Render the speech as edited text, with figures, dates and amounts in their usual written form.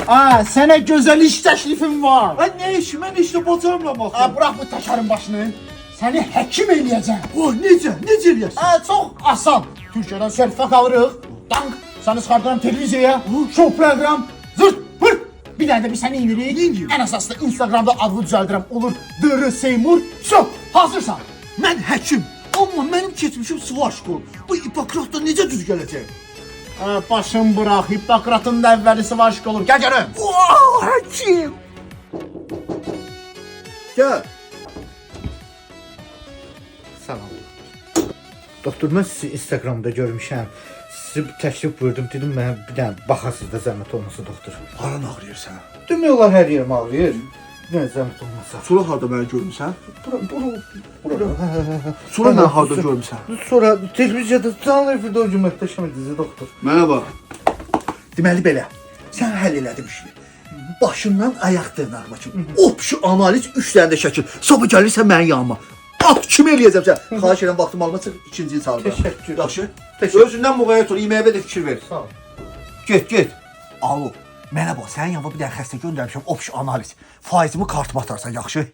Sənə gözəl iş təklifim var. Ne işi? Ben işte bacarmıram axı. Bırak bu təkərin başını. Səni həkim eləyəcəm. Necə eləyəsən? Çox asan. Türkiyədən sertifikat alırıq. Dank. Səni çıxardıram televiziyaya. Show program. Zırt pırt. Bir dənə də bir səni indiririk. Ən əsaslı Instagramda adını düzəldirəm. Olur Dırı Seymur. Çox. Hazırsan. Mən həkim. Amma mənim keçmişim Svarşkol. Bu Hipokratda necə düz gələcək? Başım bırak. Hipokratın da əvvəlisi var olur. Gəl görüm. Həkim. Gəl. Salam. Doktor, mən sizi Instagramda görmüşəm. Sizi bir təklif buyurdum. Dedim mənə bir dənə baxasınız da zəhmət olmasa doktor. Haran ağrıyır sənə? Demək olar hər yerim ağrıyır. Bir dənə zəhmət olmasa. Sonra harda məni görmüsən? Bura. Sonra mən harda görmüsən? Sonra televiziyada canlı efirdə o gün möhtəşəm idiniz doktor. Mənə bax. Deməli belə, sən həll elədin işini. Başından ayaq dırnağıma kimi. Opşu analiz 3 dənə də şəkil. Sabah gəlirsən mənim yanıma. At kimi eləyəcəm sən. Xahiş edirəm vaxtım almasın, ikinciyi çağırıram. Təşəkkür. Yaxşı. Təşəkkür. Özündən müğayət ol, yeməyə də fikir ver. Sağ ol. Get. Alo. Mənə bax, sənin yanıma bir dənə xəstə göndərmişəm, opşu analiz. Faizimi kartıma atarsan, yaxşı?